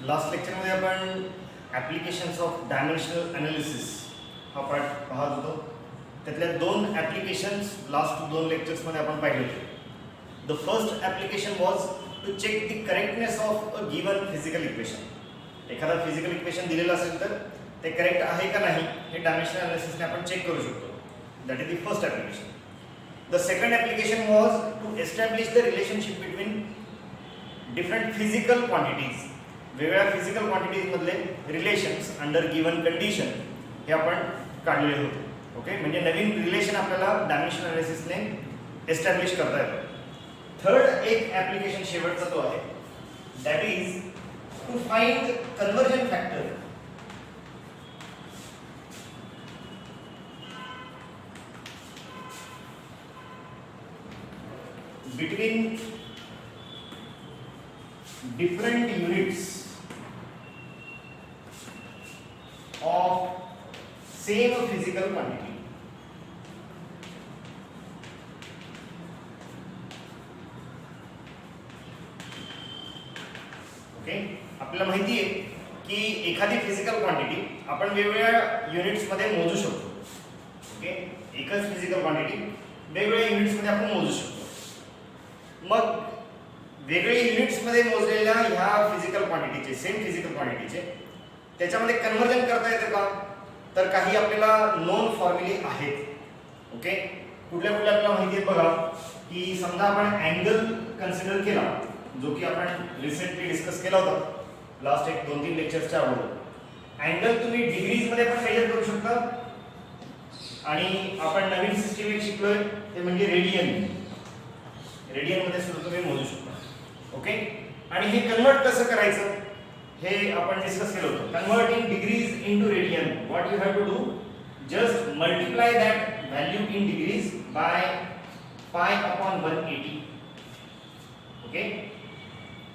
Last लेक्चरमध्ये आपण applications of dimensional analysis हा पार्ट पाहत होतो. त्यातल्या दोन ॲप्लिकेशन्स लास्ट दोन लेक्चर्समध्ये आपण पाहिले होते. The first application was to check the correctness of a given physical equation. एखादा फिजिकल इक्वेशन दिलेलं असेल तर ते करेक्ट आहे का नाही हे डायमेन्शनल ॲनालिसिसने आपण चेक करू शकतो. That is the first application. The second application was to establish the relationship between different physical quantities. वेगवेगळ्या फिजिकल क्वांटिटीजमधले रिलेशन्स अंडर गिवन कंडिशन हे आपण काढलेले होते. ओके, म्हणजे नवीन रिलेशन आपल्याला डायमेन्शनल ॲनालिसिसने एस्टॅब्लिश करता येतं. थर्ड एक ॲप्लिकेशन शेवटचा तो आहे, that is to find conversion factor between different units of same physical quantity. Okay, आपल्याला माहिती आहे की एखादी फिजिकल क्वांटिटी आपण वेगवेगळ्या युनिट्स मध्ये मोजू शकतो. ओके, एकच फिजिकल क्वांटिटी वेगवेगळ्या युनिट्स मध्ये आपण मोजू शकतो. मग वेगळे युनिट्समध्ये मोजलेल्या ह्या फिजिकल क्वांटिटीचे, सेम फिजिकल क्वांटिटीचे त्याच्यामध्ये कन्वर्जन करता येतं का? तर काही आपल्याला नोन फॉर्म्युले आहेत. ओके, कुठल्या कुठल्या आपल्याला माहिती आहे बघा. की समजा आपण अँगल कन्सिडर केला, जो की आपण रिसेंटली डिस्कस केला होता लास्ट एक 2-3 लेक्चर्सच्या अगोदर. अँगल तुम्ही डिग्रीजमध्ये पण मेजर करू शकता आणि आपण नवीन सिस्टीम एक शिकलोय ते म्हणजे रेडियन. रेडियनमध्ये सुद्धा तुम्ही मोजू शकता. ओके, आणि हे कन्वर्ट कसं करायचं हे आपण डिस्कस केलं होतं. Converting degrees into radian, what you have to do, just multiply that value in degrees by pi upon 180. Okay,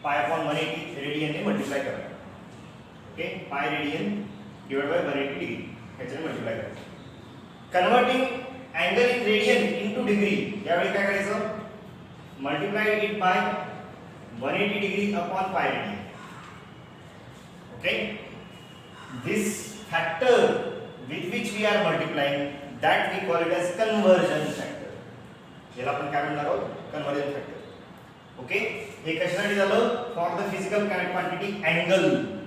pi upon 180 रेडियनने मल्टिप्लाय करा. Okay, pi radian divide by 180 degree ह्याच्याने multiply करा. Converting angle in radian into degree, यावेळी काय करायचं, multiply it by 180 degree upon pi radian. Okay, this factor with which we are multiplying, that we call it as conversion factor. याला आपण काय म्हणणार आहोत, conversion factor. ओके, हे कशासाठी झालं, for the physical quantity angle.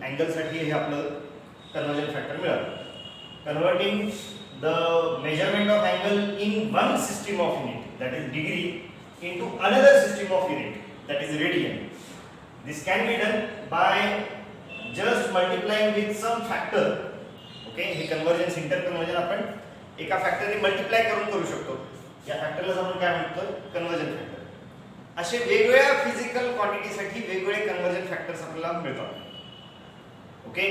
Angle साठी हे आपलं conversion factor मिळालं. Converting the measurement of angle in one system of unit, that is degree, into another system of unit, that is radian. This can be done by just multiplying with some factor. Okay, हे conversions, inter conversion आपण एका फॅक्टरने multiply करून करू शकतो. या फॅक्टरला आपण काय म्हणतो, कन्वर्जन फॅक्टर. असे वेगवेगळ्या फिजिकल क्वांटिटीसाठी वेगवेगळे कन्वर्जन फॅक्टर्स आपल्याला मिळतात. ओके,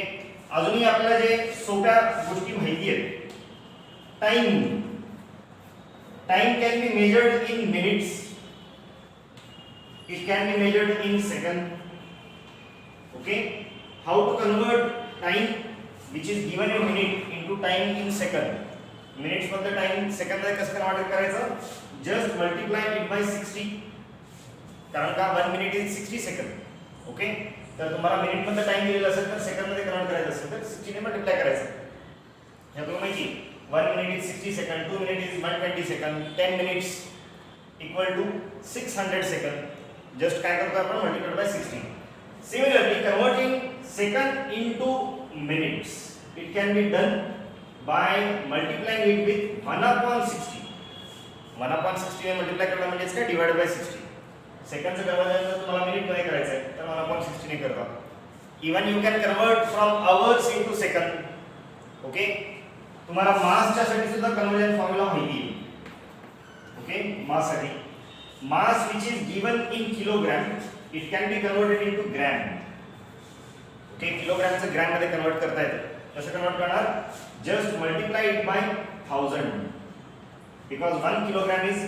अजूनही आपल्याला जे सोप्या गोष्टी माहिती आहेत, time. Time can be measured in minutes. It can be measured in second. Okay, how to convert time which is given in minute into time in second. Minutes मधलं time second मध्ये कसं convert करायचं, just multiply it by 60. कारण का 1 minute is 60 second. Okay, तर तुम्हाला minute मधलं time दिलेला असेल तर सेकंड मध्ये कन्वर्ट करायचं असेल तर 60 ने मल्टिप्लाय करायचं. हे तुम्हाला माहिती, 1 minute is 60 second, 2 minutes is 120 second, 10 minutes equal to 600 second. Just काय करतो आपण, multiplied by 60. Similarly converting second into minutes, it can be done by multiplying it with 1/60. 1/60 ने मल्टिप्लाय करणं म्हणजे काय, डिवाइड बाय 60. सेकंडचं कन्वर्जन तुम्हाला मिनिट मध्ये करायचं आहे तर 1/60 ने करता. Even you can convert from hours into second. Okay, तुम्हाला मासच्या साठी सुद्धा कन्वर्जन फॉर्म्युला माहिती आहे. ओके, मास साठी mass which is given in kilogram, it can be converted into gram. Okay, kilograms gram मध्ये कन्वर्ट करता येतं. कसं कन्वर्ट करणार, just multiply it by 1000 because 1 kilogram is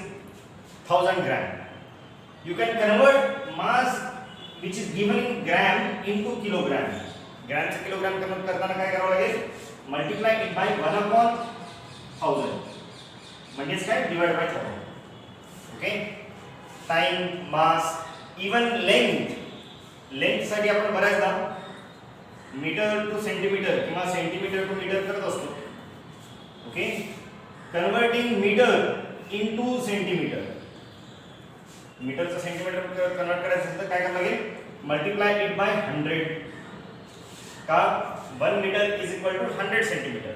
1000 gram. You can convert mass which is given in gram into kilogram. Gram से kilogram convert करताना काय करावं लागेल, multiply it by 1/1000 म्हणजेच काय, divide by 1000. Okay, time, mass, even length. Length साठी आपण बऱ्याचदा मीटर टू सेंटीमीटर किंवा सेंटीमीटर टू मीटर करत असतो. Okay, converting metre into centimetre. मीटरचं सेंटीमीटर कन्वर्ट करायचं असेल तर काय करावं लागेल? Multiply it by 100. का 1 metre is equal to 100 centimetre.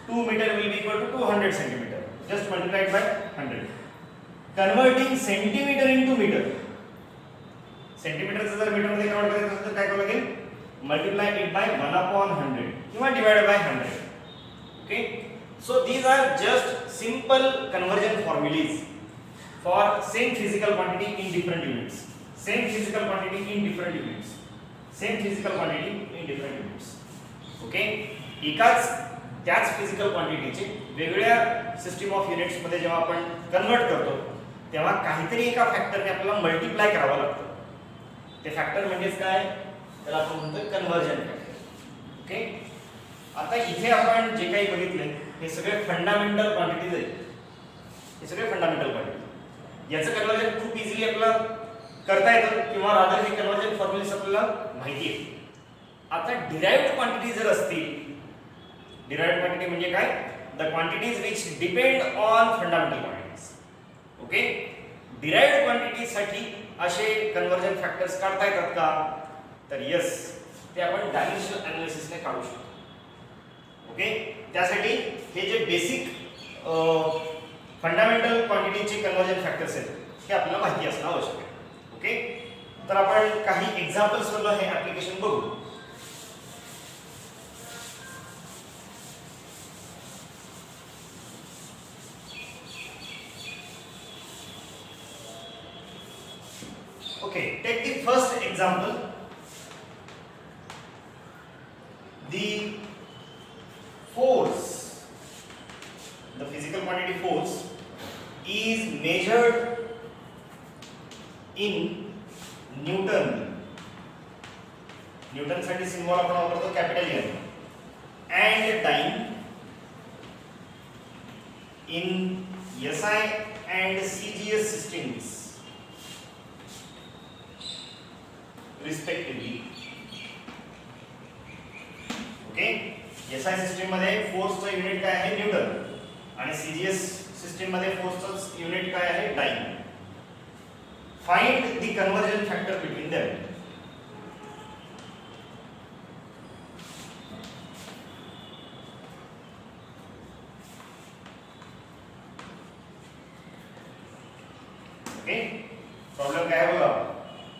2 metre will be equal to 200 centimetre. Just multiply it by 100. Converting centimetre into metre. सेंटीमीटरचं जर मीटरमध्ये कन्वर्ट करायचं असेल तर काय करावं लागेल? मल्टिप्लाय इट बाय 1/100 किंवा divide by 100. Okay, so these are just simple conversion formulas for same physical quantity in different units. Same physical quantity in different units. Same physical quantity in different units. Okay, एकाच त्याच physical क्वांटिटीचे वेगवेगळ्या system of units मध्ये जेव्हा आपण convert करतो तेव्हा काहीतरी एका फॅक्टरने आपल्याला मल्टिप्लाय करावं लागतं. ते फॅक्टर म्हणजेच काय? त्याला आपण म्हणतो कन्वर्जन फॅक्टर. ओके, आता इथे आपण जे काही बघितले हे सगळे फंडामेंटल क्वांटिटीज आहेत. हे सगळे फंडामेंटल क्वांटिटी. याचं कन्वर्जन खूप इझिली आपल्याला करता येतं किंवा रादर हे कन्वर्जन फॉर्म्युलेस आपल्याला माहिती आहे. आता डिराइव्ड क्वांटिटी जर असतील, डिराइव्ड क्वांटिटी म्हणजे काय? The quantities which depend on fundamental quantities. Okay, derived quantity साठी असे कन्वर्जन फॅक्टर्स काढता येतात का? तर यस, ते आपण डायमेन्शनल एनालिसिसने काढू शकतो. ओके, त्यासाठी हे जे बेसिक फंडामेंटल क्वांटिटीचे कन्वर्जन फॅक्टर्स आहेत हे आपल्याला माहिती असणं आवश्यक आहे. ओके, तर आपण काही एक्झाम्पल्स वरून हे ऍप्लिकेशन बघू. Okay, take the first example. The force, the physical quantity force is measured in Newton. Newton साठी सिम्बॉल आपण वापरतो capital N. And time in SI and CGS systems respectively. Okay, SI system मध्ये फोर्सचं unit काय आहे? Newton. आणि CGS system मध्ये फोर्सचं unit काय आहे? Dyne. Find the conversion factor between them. Okay, problem काय आहे बघा.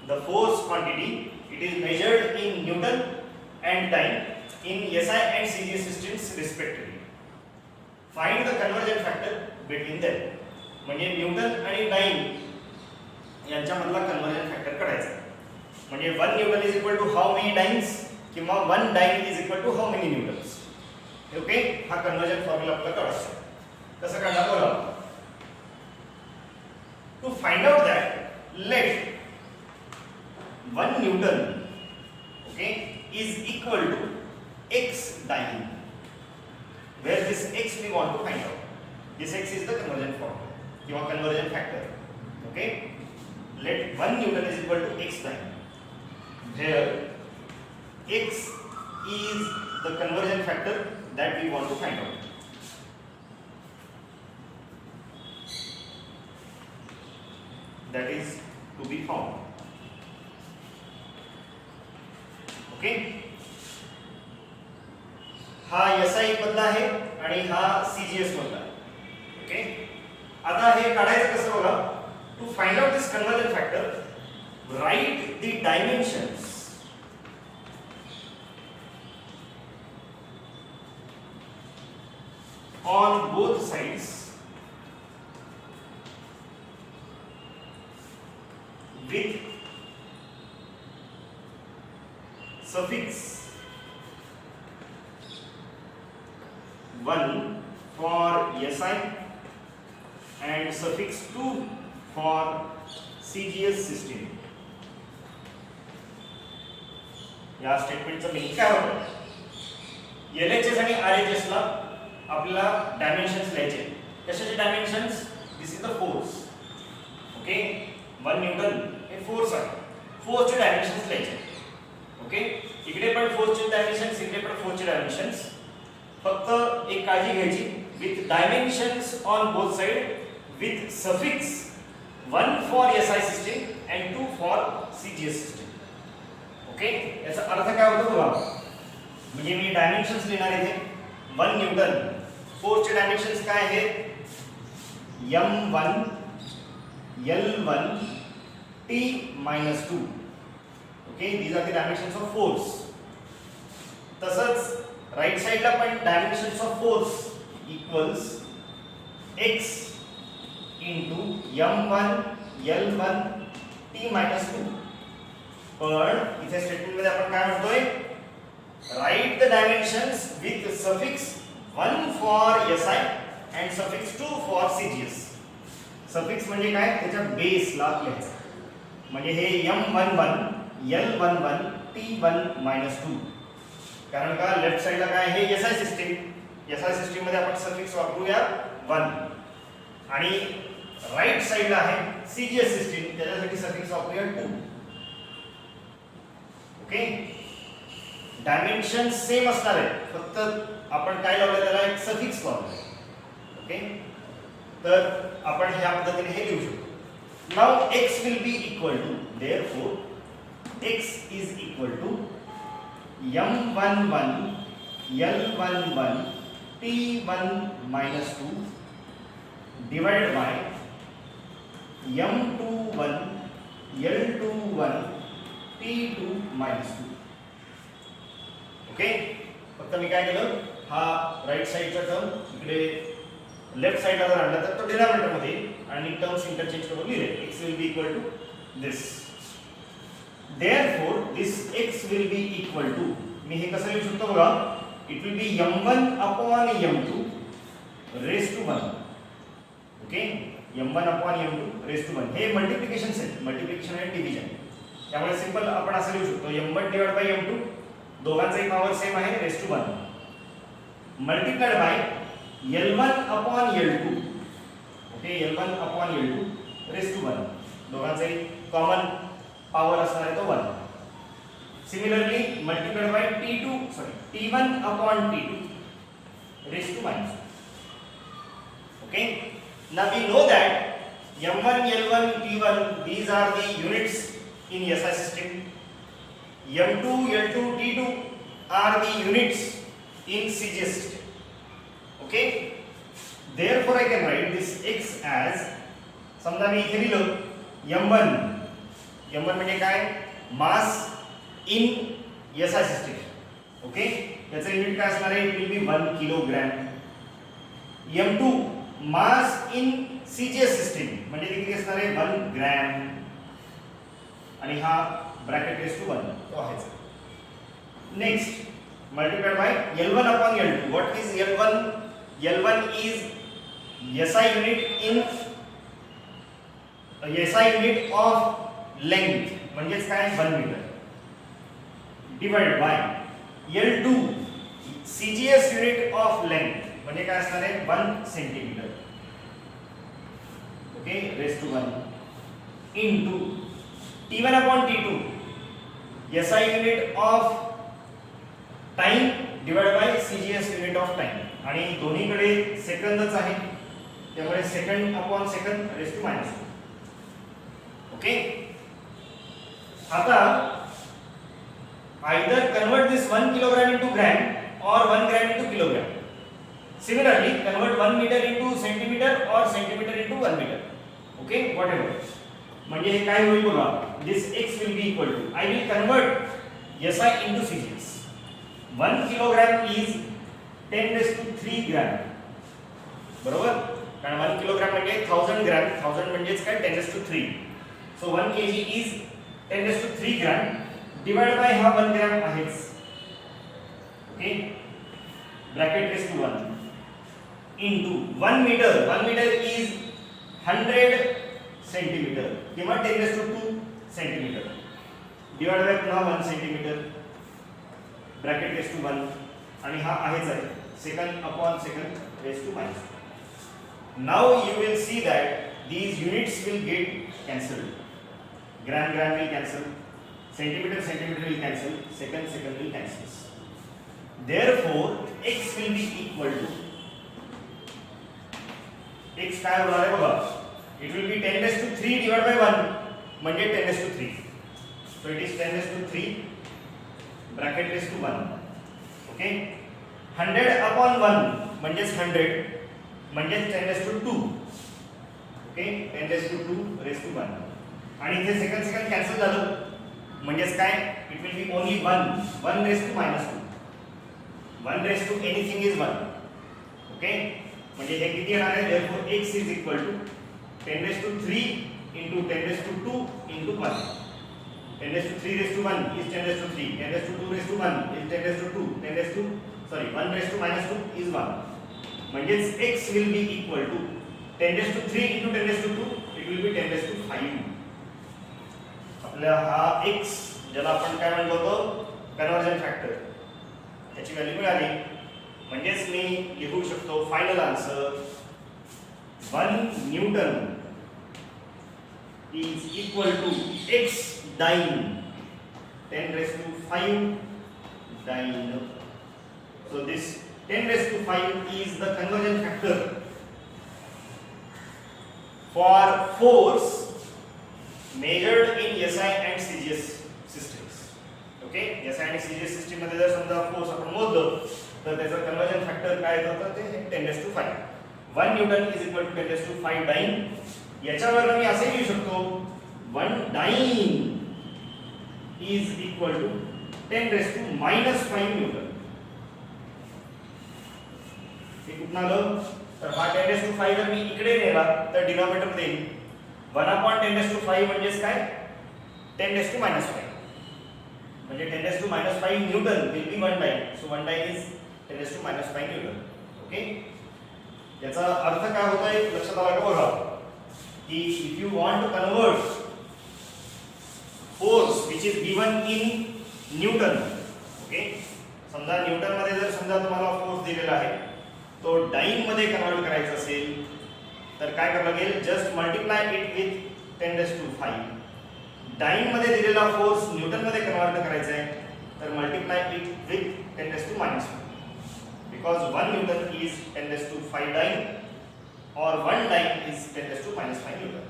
The force quantity, it is measured in Newton and time in SI and CGS systems respectively. Find the conversion factor between them. म्हणजे newton आणि time यांच्यामधला conversion factor काढायचा. म्हणजे 1 newton is equal to how many times किंवा 1 time is equal to how many newtons. Okay, हा conversion formula आपल्याला काढायचा. कसं काढणार बघा. To find out that let 1 Newton, okay, is equal to x dyne, where this x we want to find out. This x is the conversion formula or conversion factor. Okay, let 1 Newton is equal to x dyne, where x is the conversion factor that we want to find out. That is to be found. Okay, हा SI मधला आहे आणि हा CGS मधला आहे. Okay, आता हे काढायचं कसं बघा. To find out this conversion factor, write the dimensions on both sides with suffix 1 for SI and suffix 2 for CGS system. या स्टेटमेंटचं मीनिंग काय होतं? LHS आणि RHS ला आपल्याला डायमेन्शन्स लिहायचे. कशाचे dimensions? This is the force. Okay, 1 newton हे force आहे. फोर्सचे डायमेन्शन्स लिहायचे. ओके, इकडे पण फोर्सचे डायमेन्शन्स, इकडे पण फोर्सचे डायमेन्शन्स. फक्त एक काळजी घ्यायची, with dimensions on both side with suffix 1 for SI system and 2 for CGS system. Okay, याचा अर्थ काय होतो बघा. म्हणजे मी डायमेन्शन्स लिहिणार इथे. 1 न्यूटन फोर्सचे डायमेन्शन्स काय आहेत? M1 L1 T-2. Okay, these are the dimensions of force. तसंच राइट साइडला पण dimensions of force equals x into M1 L1 T-2. पण इथे स्टेटमेंट मध्ये आपण काय म्हणतोय? Right the dimensions with suffix 1 for SI and suffix 2 for CGS. Suffix म्हणजे काय? त्याच्या बेसला लिहायचं. म्हणजे हे M11 L11 T1-2. कारण का लेफ्ट साइडला काय आहे? SI system. SI सिस्टीम मध्ये आपण सफिक्स वापरूया 1 आणि राइट साइडला आहे CGS सिस्टीम, त्याच्यासाठी सफिक्स वापरूया 2. ओके, डायमेन्शन सेम असणार आहे, फक्त आपण काय लावलं त्याला एक सफिक्स लावलं. ओके, तर आपण ह्या पद्धतीने हे लिहू शकतो. Now x will be equal to, therefore x is equal to M11 L11 T1-2 divided by M21 L21 T2-2. Okay, फक्त मी काय केलं, हा राइट साइडचा टर्म इकडे लेफ्ट साइडला जर आणला तर तो डिनॉमिनेटर मध्ये आणि टर्म्स इंटरचेंज करून लिहिले. x will be equal to this. Therefore this x will be equal to, मी हे कसं लिहू शकतो बघा, it will be M1 upon M2 raised to 1. Okay, M1 upon M2 raised to 1. हे मल्टिप्लिकेशन आहे, मल्टिप्लिकेशन आणि division. त्यामुळे सिंपल आपण असं लिहू शकतो M1 डिवाइड बाय M2, दोघांचाही पॉवर सेम आहे, raised to 1 multiplied by L1 upon L2. Okay, L1 upon L2 raised to 1, दोघांचाही कॉमन पॉवर असणार आहे तो 1. Similarly multiplied by T1 upon T2 raised to -. Okay, now we know that M1 L1 T1, these are the units in SI system. M2 L2 T2 are the units in CGS system. Okay, therefore I can write this x as, समजा मी इथे लिहिलं M1 म्हणजे काय? मास in SI system. Okay, याचं unit काय असणार आहे? It will B 1 kilogram. M2 mass in CGS system म्हणजे किती असणार आहे? 1 ग्रॅम. आणि हा ब्रॅकेट रेस टू 1 तो आहेच. Next multiplied by L1 upon L2. What is L1? L1 is SI unit of length, म्हणजेच काय? 1 metre. Divide by L2 CGS unit of length म्हणजे काय असणार आहे? 1 centimetre. Okay, raise to 1 into T1 upon T2 SI unit of time divided by CGS unit of time. आणि दोन्हीकडे सेकंदच आहे, त्यामुळे second upon second raise to -2. Okay, आता either convert this 1 kilogram into gram or 1 gram into kilogram. Similarly, convert 1 meter into centimeter or centimeter into 1 meter. Okay, whatever. म्हणजे हे काय होईल बघा, this x will be equal to, I will convert SI into CGS. 1 kilogram is 10⁻³ gram. बरोबर, कारण 1 kilogram म्हणजे 1000 gram, 1000 म्हणजेच काय? 10⁻³. So 1 kg is 10⁻³ gram divide by हा 1 ग्रॅम आहेच. Okay, bracket raise to 1 into 1 metre. 1 metre is 100 centimetre किंवा 10⁻² centimetre divide by पुन्हा 1 centimetre bracket raise to 1 आणि हा आहेच आहे second upon second raise to -. Now you will see that these units will get cancelled. Gram will cancel, centimeter will cancel, second will cancel. Therefore x will be equal to, x काय होणार आहे बघा, it will be 10 raised to 3 divided by 1 म्हणजे 10 raised to 3. So it is 10 raised to 3 bracket raised to 1. Okay, 100 upon 1 म्हणजेच 100 म्हणजेच 10 raised to 2. Okay, 10 raised to 2 raised to 1 आणि इथे second cancel झालं म्हणजेच काय, it will be only 1 raised to minus 2. 1 raised to anything is 1. Okay, म्हणजे हे किती येणार आहे, therefore x is equal to 10 raised to 3 into 10 raised to 2 into 1. 10 raised to 3 raised to 1 is 10 raised to 3, 10 raised to 2 raised to 1 is 10 raised to 2, 1 raised to minus 2 is 1. म्हणजेच x will be equal to 10 raised to 3 into 10 raised to 2, it will be 10 raised to 5. आपला हा x ज्याला आपण काय म्हणतो होतो, conversion factor, त्याची value मिळाली. म्हणजेच मी लिहू शकतो final answer 1 Newton is equal to x dyne 10 raised to 5 dyne. So this 10 raised to 5 is the conversion factor for force measured in SI and CGS systems. Okay, SI and CGS system मध्ये जर समजा force आपण मोजलं तर त्याचा conversion factor काय होतं ते 10 raised to 5. 1 Newton is equal to 10 raised to 5 dyne. याच्यावर मी असे लिहू शकतो 1 dyne is equal to 10 raised to minus 5 newton. हे कुठून आलं, तर हा 10 raised to 5 जर मी इकडे नेला तर डिनॉमिनेटर मध्ये येईल 1 upon 10 raised to 5 म्हणजेच काय 10 raised to minus 5 म्हणजे 10 raised to minus 5 Newton will be 1 dyne. So 1 dyne is 10 raised to minus 5 Newton. Okay, याचा अर्थ काय होतोय लक्षात आला का बघा, कि if you want to convert force which is given in Newton, okay, समजा न्यूटन मध्ये जर समजा तुम्हाला फोर्स दिलेला आहे तो डाइन मध्ये कन्वर्ट करायचा असेल तर काय करावं लागेल, just multiply it with 10 raised to 5. Dyne मध्ये दिलेला फोर्स न्यूटन मध्ये कन्वर्ट करायचा आहे तर multiply it with 10 raised to minus 1 because 1 Newton is 10 raised to 5 dyne or 1 dyne is 10 raised to minus 5 Newton.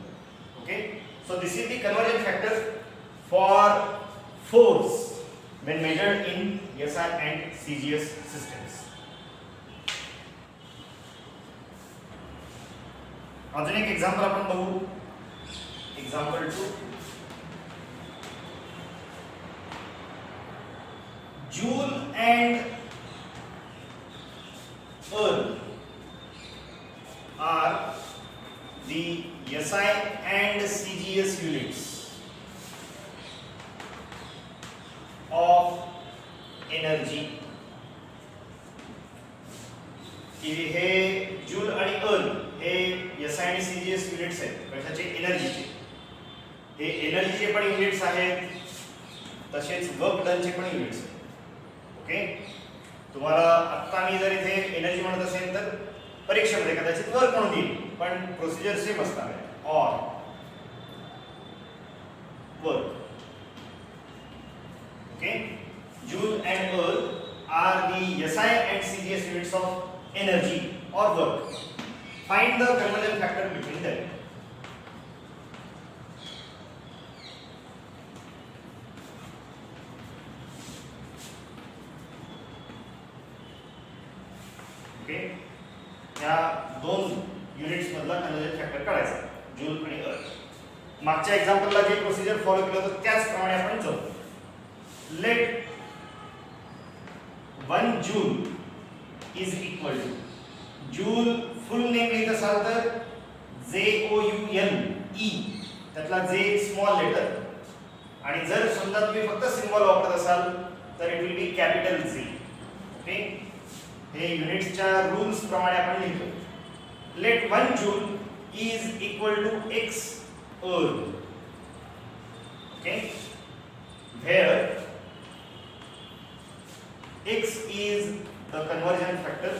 Okay, so this is the conversion factor for force when measured in SI and CGS systems. अजून एक example आपण बघू, example 2. Joule and earth are the SI and CGS units of energy. हे joule आणि erg हे SI आणि CGS units आहेत कशाचे, एनर्जीचे. हे एनर्जीचे पण युनिट्स आहेत तसेच वर्क डनचे पण युनिट्स आहेत. ओके, तुम्हाला आता मी जर इथे एनर्जी म्हणत असेल तर परीक्षेमध्ये कदाचित वर्क म्हणून येईल पण प्रोसिजर सेम असणार आहे, और work. Okay, joule and erg are the SI and CGS units of energy or work. Find the conversion factor between them. Okay, या दोन युनिट्स मधला कन्वर्जन फॅक्टर काढायचा जूल आणि अर्थ. मागच्या एक्झाम्पलला जे प्रोसिजर फॉलो केलं होतं त्याचप्रमाणे आपण जाऊ. Let 1 joule is equal to, joule full name लिहित असाल तर JOULE, त्यातला J स्मॉल लेटर, आणि जर समजा तुम्ही फक्त सिंबल वापरत असाल तर it will be capital Z. Okay, हे युनिट्सच्या रूल्स प्रमाणे आपण लिहितो. Let 1 joule is equal to x अर्थ. Okay, where x is the conversion factor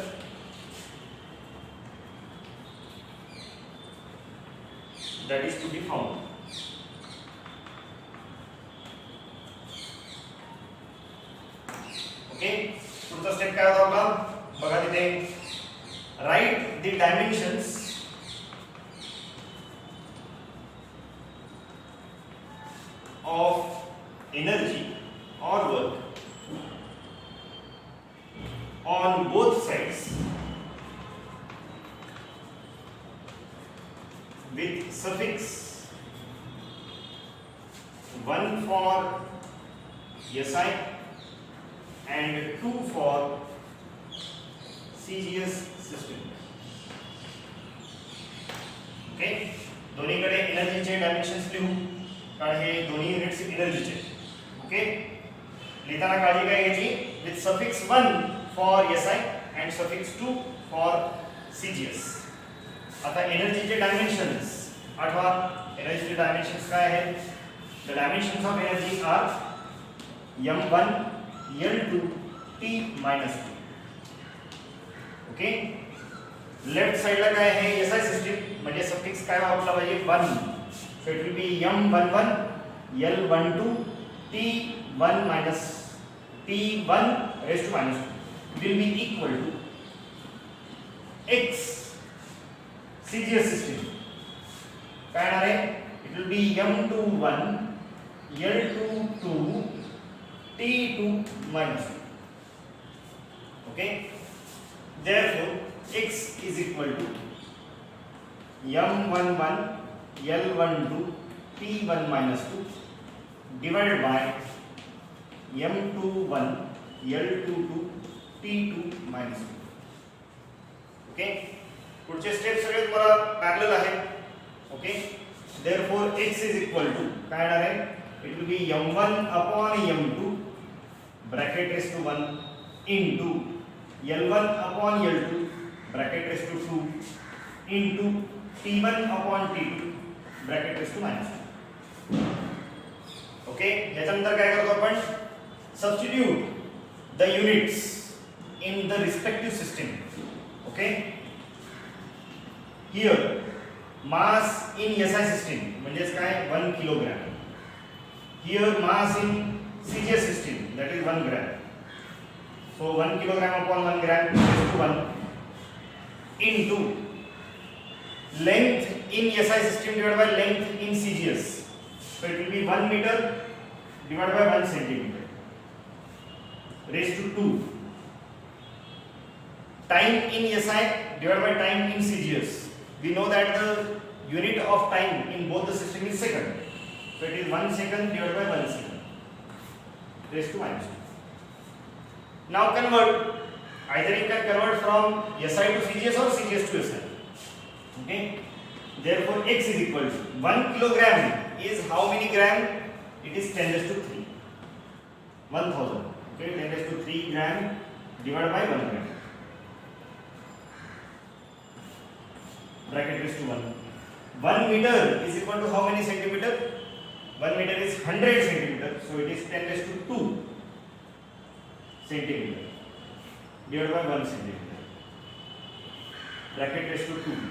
that is to be found. पुढचा स्टेप काय होता आपला बघा तिथे write the dimensions of energy or work on both sides with suffix 1 for SI and 2 for CGS system. Okay, दोन्हीकडे एनर्जीचे dimensions लिहू कारण हे दोन्ही युनिट्स एनर्जीचे. ओके, लिहिताना काळजी काय घ्यायची with suffix 1 for SI and suffix 2 for CGS. आता एनर्जीचे डायमेन्शन्स आठवा. एनर्जीचे डायमेन्शन्स काय आहेत? The dimensions of energy are m1 l2 t-2. ओके, लेफ्ट साइडला काय आहे SI सिस्टीम म्हणजे सफिक्स काय वापरला पाहिजे 1. So it will be m11 l12 t1 minus t1 raised to minus 2 will be equal to x CGS system. काय येणार आहे? It will be m21 l22 t2 minus 2. Okay, therefore x is equal to m11 L12 T1 minus 2 divided by M21 L22 T2 minus 2. Okay, पुढचे step सगळे तुम्हाला parallel आहेत. Okay, therefore x is equal to काय येणार आहे? It will be m1 upon m2 bracket raised to 1 into l1 upon l2 bracket raised to 2 into t1 upon t2 bracket raise to minus 2. Okay, याच्यानंतर काय करतो आपण? Substitute the units in the respective system. Okay, here mass in SI system म्हणजेच काय 1 kilogram. Here mass in CGS system that is 1 gram. So 1 kilogram upon 1 gram raise to 1 into length in SI system divided by length in CGS. So it will be 1 meter divided by 1 centimeter raised to 2. Time in SI divided by time in CGS. We know that the unit of time in both the system is second. So it is 1 second divided by 1 second raised to minus 2. Now convert. Either you can convert from SI to CGS or CGS to SI. Okay, therefore x is equal to 1 kilogram is how many gram? It is 10 raised to 3 1000. Okay, 10 raised to 3 gram divided by 1 gram bracket raised to 1. 1 meter is equal to how many centimeter? 1 meter is 100 centimeter, so it is 10 raised to 2 centimeter divided by 1 centimeter bracket raised to 2.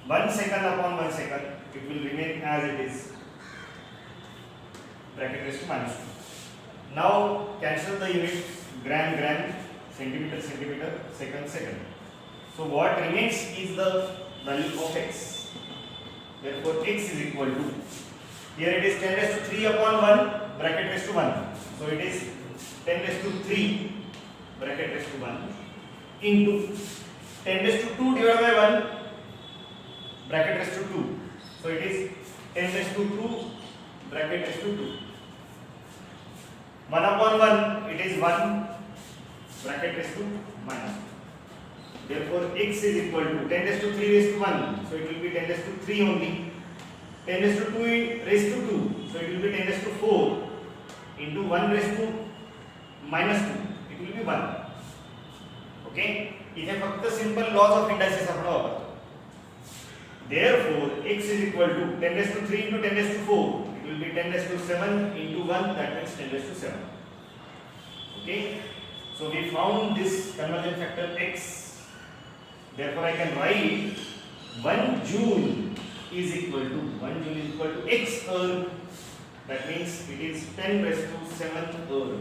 1 second upon 1 second, it will remain as it is bracket raised to minus 2. Now cancel the units gram gram, centimeter centimeter, second second. So what remains is the value of x. Therefore x is equal to, here it is 10 raised to 3 upon 1 bracket raised to 1. So it is 10 raised to 3 bracket raised to 1 into 10 raised to 2 divided by 1 bracket raised to 2. So it is 10 raised to 2 bracket raised to 2. 1 upon 1 it is 1 bracket raised to minus 2. Therefore x is equal to 10 raised to 3 raised to 1. So it will be 10 raised to 3 only. 10 raised to 2 raised to 2. So it will be 10 raised to 4 into 1 raised to minus 2. It will be 1. Okay, इथे फक्त simple laws of indices आपण वापरतो. Therefore x is equal to 10 raised to 3 into 10 raised to 4. It will be 10 raised to 7 into 1, that means 10 raised to 7. Okay, so we found this conversion factor x. Therefore I can write 1 joule is equal to x erg. That means it is 10 raised to 7 erg.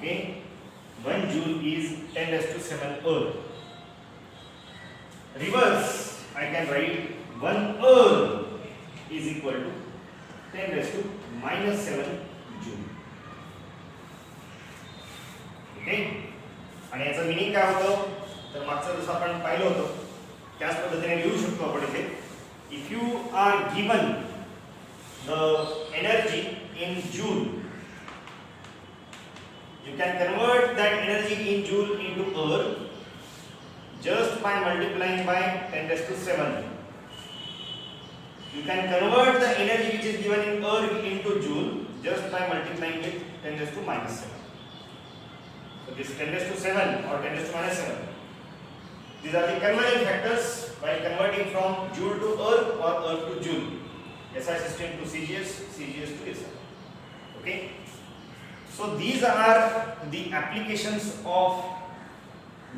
Okay, 1 joule is 10 raised to 7 earth. Reverse, I can write 1 earth is equal to 10 raised to minus 7 joule. Okay, आणि याचं meaning काय होतं तर मागचं जसं आपण पाहिलं होतं त्याच पद्धतीने लिहू शकतो आपण इथे. If you are given the energy in joule, you can convert that energy in joule into earth just by multiplying by 10 raised to 7. You can convert the energy which is given in earth into joule just by multiplying with 10 raised to minus 7. So this 10 raised to 7 or 10 raised to minus 7. These are the conversion factors while converting from joule to earth or earth to joule. SI system to CGS, CGS to SI. Okay. So these are the applications of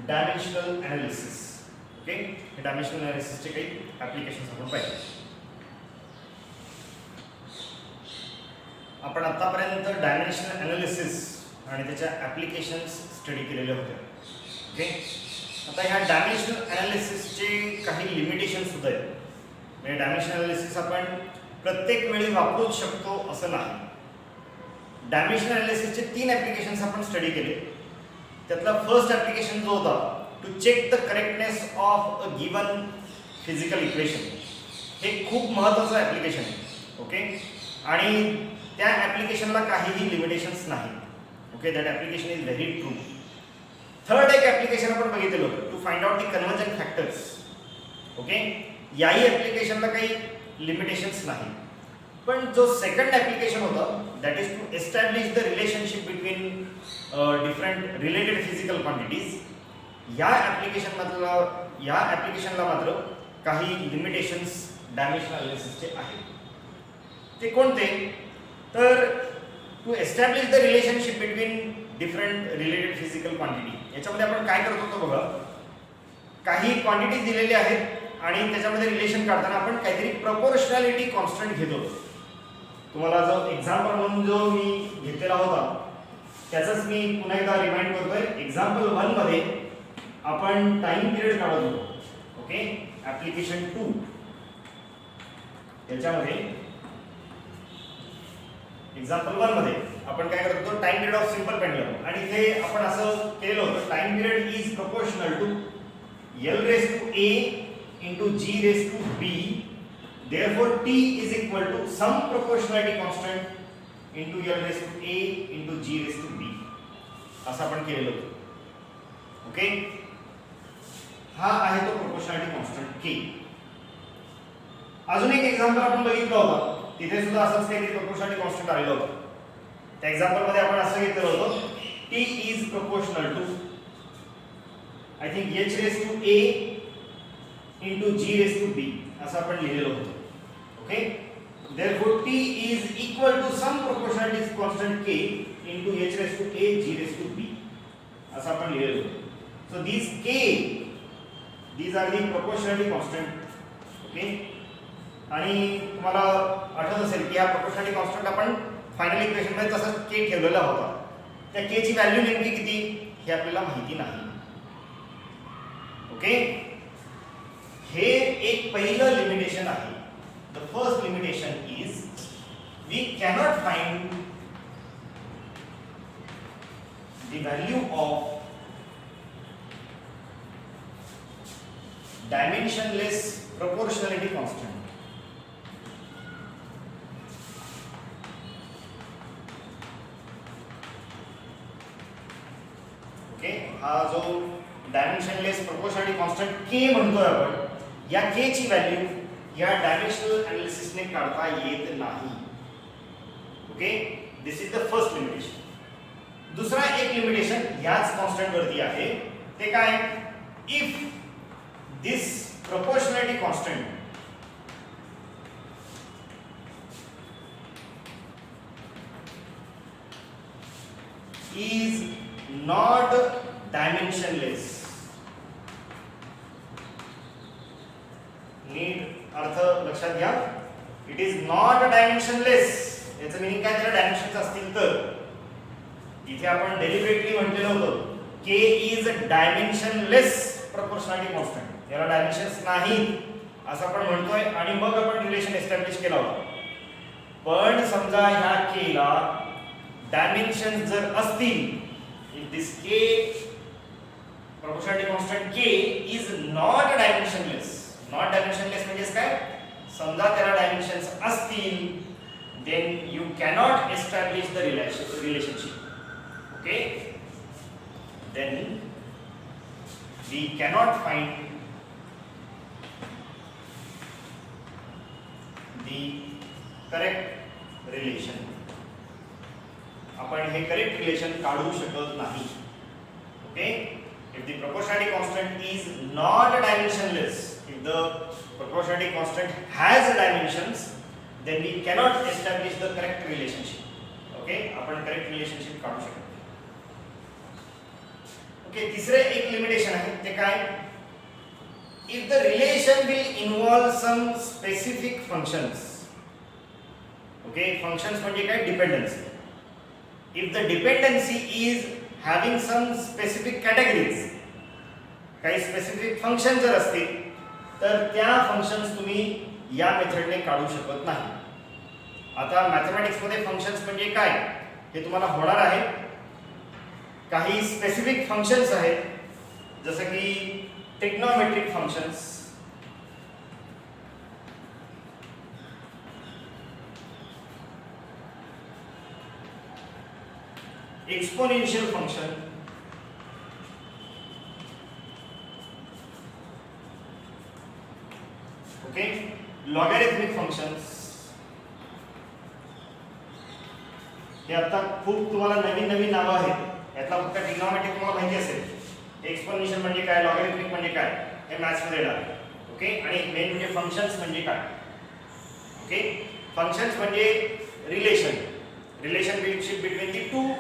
dimensional analysis. Okay, dimensional analysis चे काही applications आपण पाहिले. आपण आतापर्यंत dimensional analysis आणि त्याच्या applications study केलेले होते. ओके, आता ह्या डायमेन्शनल एनालिसिसचे काही लिमिटेशन सुद्धा आहेत. म्हणजे डायमेन्शनल एनालिसिस आपण प्रत्येक वेळी वापरूच शकतो असं नाही. डायमेन्शनल एनालिसिसचे 3 ॲप्लिकेशन्स आपण स्टडी केले. त्यातला फर्स्ट ॲप्लिकेशन जो होता to check the correctness of a given physical equation, हे खूप महत्त्वाचं ॲप्लिकेशन आहे. ओके, आणि त्या ॲप्लिकेशनला काहीही लिमिटेशन्स नाही. Okay, that application is very true. Third एक ॲप्लिकेशन आपण बघितलेलं होतं to find out the conversion factors. Okay, याही ॲप्लिकेशनला काही लिमिटेशन्स नाही. पण जो सेकंड ॲप्लिकेशन होता that is to establish the relationship between different related physical quantities, या ॲप्लिकेशनला मात्र काही लिमिटेशन्स डायमेन्शनल एनालिसिसचे आहेत. ते कोणते तर to establish the relationship between different related physical quantity. याच्यामध्ये आपण काय करत होतो बघा, काही क्वांटिटीज दिलेली आहेत आणि त्याच्यामध्ये रिलेशन काढताना आपण काहीतरी प्रपोर्शनॅलिटी कॉन्स्टंट घेतो. तुम्हाला जो एक्झाम्पल म्हणून जो मी घेतलेला होता त्याचंच मी पुन्हा एकदा रिमाइंड करतोय. एक्झाम्पल 1 मध्ये आपण टाइम पिरियड काढत होतो. ओके, ॲप्लिकेशन 2 याच्यामध्ये एक्झाम्पल 1 मध्ये आपण काय करत होतो time period of simple pendulum, आणि इथे आपण असं केलं होतं time period is proportional to L raised to A into G raised to B. Therefore, T is equal to some proportionality constant into L raised to A into G raised to B. असं आपण केलेलं होतं. Okay, हा आहे तो proportionality constant K. अजून एक example आपण बघितलं होतं, तिथे सुद्धा असंच काहीतरी proportionality constant आलेलं होतं. त्या एक्झाम्पल मध्ये आपण असं घेतलं होतं T is proportional to I think H raised to A into G raised to B असं आपण लिहिलेलं होतं. Okay, therefore T is equal to some proportionality constant K into H raised to A G raised to B असं आपण लिहिलेलं होतं. So these are the proportionality constant. Okay, आणि तुम्हाला आठवत असेल की हा proportionality constant आपण फायनल इक्वेशन मध्ये तसंच K ठेवलेला होता. त्या K ची व्हॅल्यू नेमकी किती हे आपल्याला माहिती नाही. ओके, हे एक पहिलं लिमिटेशन आहे. The first limitation is we cannot find the value of dimensionless proportionality constant. Okay, हा जो डायमेन्शनलेस प्रपोर्शनॅलिटी कॉन्स्टंट K म्हणतोय आपण, या K ची व्हॅल्यू या डायमेन्शनल एनालिसिसने काढता येत नाही. Okay, this is the first limitation. दुसरा एक लिमिटेशन याच कॉन्स्टंट वरती आहे. ते काय, if this proportionality constant is not dimensionless. नीट अर्थ लक्षात घ्या. It is not dimensionless. याचं मीनिंग काय, त्याला डायमेन्शन्स असतील तर इथे आपण डेलिबरेटली म्हटलेलं होतं k is dimensionless proportionality constant, याला डायमेन्शन्स नाहीत असं आपण म्हणतोय आणि मग आपण रिलेशन एस्टॅब्लिश केला होता. पण समजा ह्या k ला डायमेन्शन्स जर असतील, if this k proportionality constant k is not dimensionless. Not dimensionless म्हणजे काय? समजा त्याला डायमेन्शन्स असतील, then you cannot establish the relationship. Okay? Then we cannot find the correct relation. आपण हे करेक्ट रिलेशन काढू शकत नाही. Okay? If the proportionality constant is not dimensionless, if the proportionality constant has dimensions, then we cannot establish the correct relationship. Okay? आपण correct relationship काढू शकतो. Okay, तिसरे एक limitation आहे ते काय? If the relation will involve some specific functions. Okay, functions म्हणजे काय? Dependency. If the dependency is having some specific categories, काही स्पेसिफिक फंक्शन जर असतील तर त्या फंक्शन्स तुम्ही या मेथडने काढू शकत नाही. आता मॅथमॅटिक्स मध्ये फंक्शन्स म्हणजे काय हे तुम्हाला होणार आहे. काही स्पेसिफिक फंक्शन्स आहेत जसं की trigonometric functions, exponential function, okay, logarithmic functions. हे आता खूप तुम्हाला नवीन नवीन नावं आहेत. यातला फक्त ट्रिग्नोमेट्रिक तुम्हाला माहिती असेल. एक्सपोनेन्शियल म्हणजे काय, लॉगॅरिथमिक म्हणजे काय हे मॅथ्स मध्ये येणार. ओके, आणि मेन म्हणजे फंक्शन्स म्हणजे काय. ओके, फंक्शन्स म्हणजे relationship between the two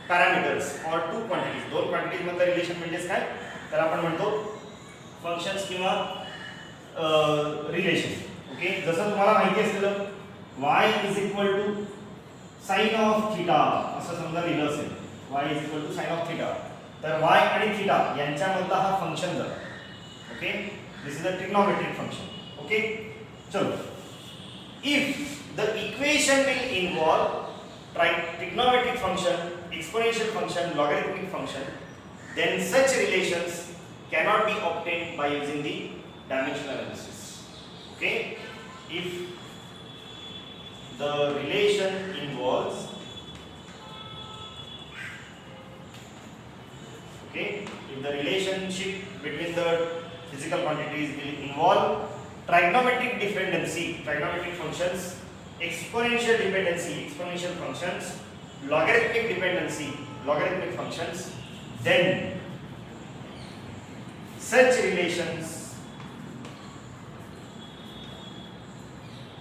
parameters और टू क्वांटिटीज. दोन क्वांटिटीज मधलं रिलेशन म्हणजेच काय तर आपण म्हणतो फंक्शन्स किंवा रिलेशन. ओके, जसं तुम्हाला माहिती असलेलं y is equal to sine of theta असं समजा लिहिलं असेल, y is equal to sine of theta, तर y आणि थीटा यांच्यामधला हा फंक्शन जर. Okay, this is a trigonometric function. Okay, चलो, if the equation will involve trigonometric function, exponential function, logarithmic function, then such relations cannot be obtained by using the dimensional analysis. Okay, if the relation involves, okay, if the relationship between the physical quantities will involve trigonometric dependency, trigonometric functions, exponential dependency, exponential functions, logarithmic dependency, logarithmic functions, then such relations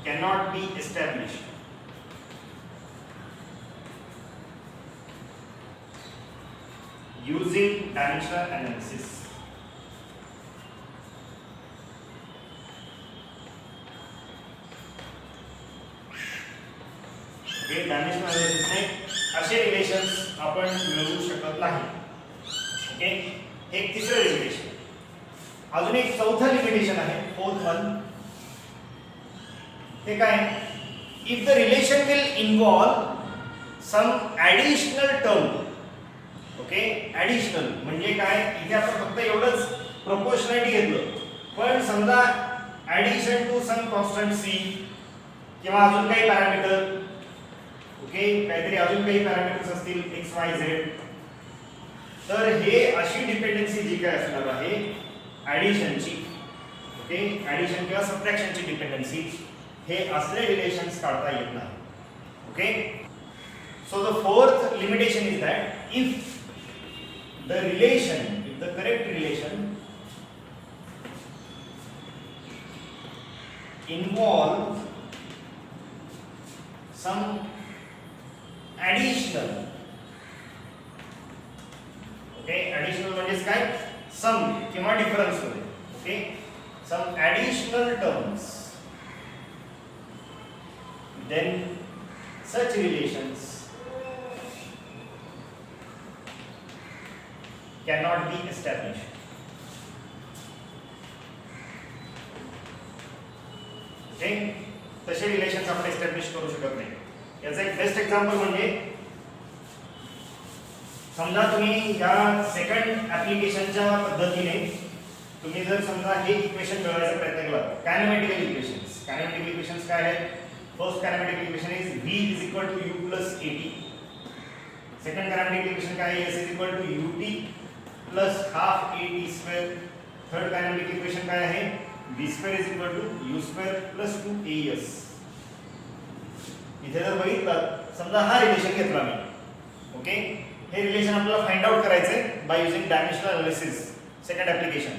cannot be established using dimensional analysis. Dimensional अनालिसिसने असे relations आपण मिळवू शकत नाही. Okay, एक तिसरं limitation. अजून एक चौथं लिमिटेशन आहे, फोर्थ वन. ते काय? If the relation will involve some additional term. Okay, additional म्हणजे काय? इथे आपण फक्त एवढंच प्रोपोर्शनॅलिटी घेतलं, पण समजा ॲडिशन टू सम कॉन्स्टंट सी किंवा अजून काही पॅरामीटर. ओके, काहीतरी अजून काही पॅरामीटर्स असतील एक्स वाय झेड, तर हे अशी डिपेंडन्सी जी काय असणार आहे ॲडिशनची. ओके, ॲडिशन किंवा सबट्रॅक्शनची डिपेंडन्सी, हे असले रिलेशन्स काढता येत नाही. Okay, so the fourth limitation is that if the relation, if the correct relation involve some additional. Okay, additional म्हणजे काय? सम किंवा डिफरन्स मध्ये. ओके, सम additional terms, then such relations cannot be established. Okay, तसे relations आपण establish करू शकत नाही. याचं एक बेस्ट एक्झाम्पल म्हणजे समजा तुम्ही या सेकंड ऍप्लिकेशनच्या पद्धतीने तुम्ही जर समजा हे इक्वेशन मिळवायचा प्रयत्न केला, कायनेमॅटिकल इक्वेशन्स. कायनेमॅटिकल इक्वेशन्स काय आहेत? First kinematical equation is v is equal to u plus at. Second kinematical equation काय आहे? s is equal to ut plus half at square. Third kinematical equation काय आहे? v square is equal to u square plus 2as. इथे जर बघितलं, समजा हा relation घेतला मी, ओके, हे रिलेशन आपल्याला फाइंड आउट करायचंय by using dimensional analysis second application.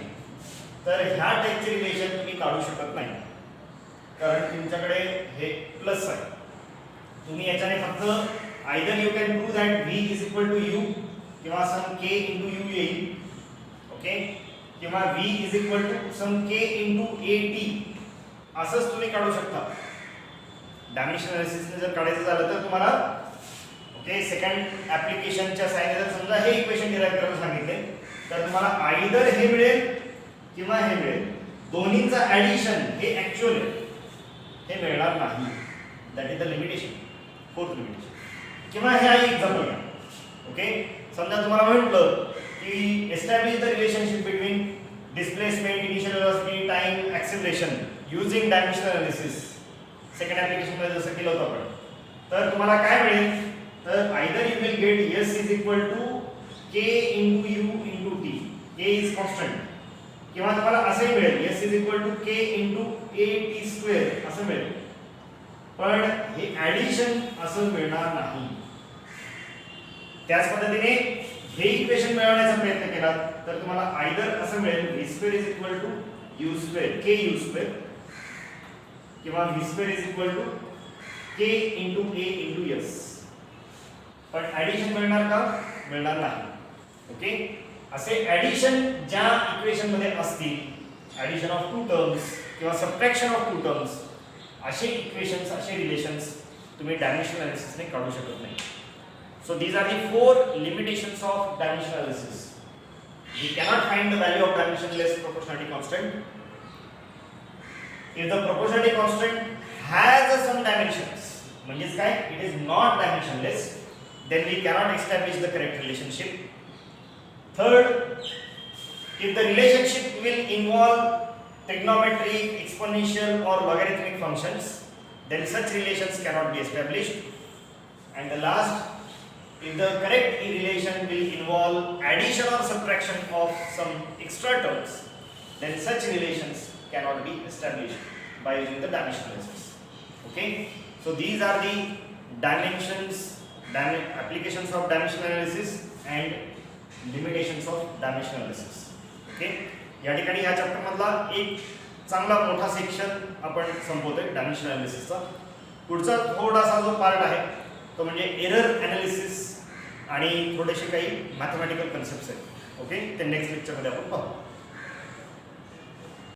तर ह्या टाइपचे रिलेशन तुम्ही काढू शकत नाही, कारण तुमच्याकडे हे प्लस आहे. तुम्ही याच्याने फक्त either you can prove that v is equal to u किंवा सम k इंटू u येईल, ओके, किंवा v is equal to some k into at असंच तुम्ही काढू शकता. डायमेन्शनल एनालिसिसने जर काढायचं झालं तर तुम्हाला, ओके, सेकंड ऍप्लिकेशनच्या साहाय्याने जर समजा हे इक्वेशन डिराइव्ह करायला सांगितले तर तुम्हाला आयदर हे मिळेल किंवा हे मिळेल. दोन्हींचा ऍडिशन हे ऍक्च्युअल हे मिळणार नाही. That is the limitation, fourth limitation. किंवा हे आहे एक्झाम्पल घ्या, ओके, समजा तुम्हाला म्हटलं की establish the relationship between displacement, initial velocity, time, acceleration using dimensional analysis. Second application मध्ये जसं केलं होतं आपण, तर तुम्हाला काय मिळेल? तर either you will get s is equal to k into u into t, k is constant, किंवा तुम्हाला असंही मिळेल s is equal to k into at square असं मिळेल. पण हे ऍडिशन असं मिळणार नाही. त्याच पद्धतीने हे इक्वेशन मिळवण्याचा प्रयत्न केला तर तुम्हाला आयदर असं मिळेल v square is equal to u square, k u square, किंवा v square is equal to k into a into s. पण ऍडिशन मिळणार का? मिळणार नाही. ओके, असे ऍडिशन ज्या इक्वेशन मध्ये असतील, ऍडिशन ऑफ टू टर्म्स किंवा सबट्रॅक्शन ऑफ टू टर्म्स, असे इक्वेशन्स, असे रिलेशन्स तुम्ही डायमेन्शनल एनालिसिसने काढू शकत नाही. So these are the 4 limitations of dimensional analysis. We cannot find the value of dimensionless proportionality constant. If the proportionality constant has some dimensions, means काय, it is not dimensionless, then we cannot establish the correct relationship. Third, if the relationship will involve trigonometric, exponential or logarithmic functions, then such relations cannot be established. And the last, if the correct relation will involve addition or subtraction of some extra terms, then such relations cannot be established by using the dimensional analysis. Okay, so these are the dimensions, applications of dimensional analysis and limitations of dimensional analysis. Okay, या ठिकाणी ह्या chapter मधला एक चांगला मोठा section आपण संपवतोय dimensional एनालिसिसचा. पुढचा थोडासा जो पार्ट आहे तो म्हणजे एरर एनालिसिस आणि थोडेसे काही मॅथमॅटिकल कन्सेप्ट्स आहेत. ओके, ते नेक्स्ट लेक्चर मध्ये आपण पाहू.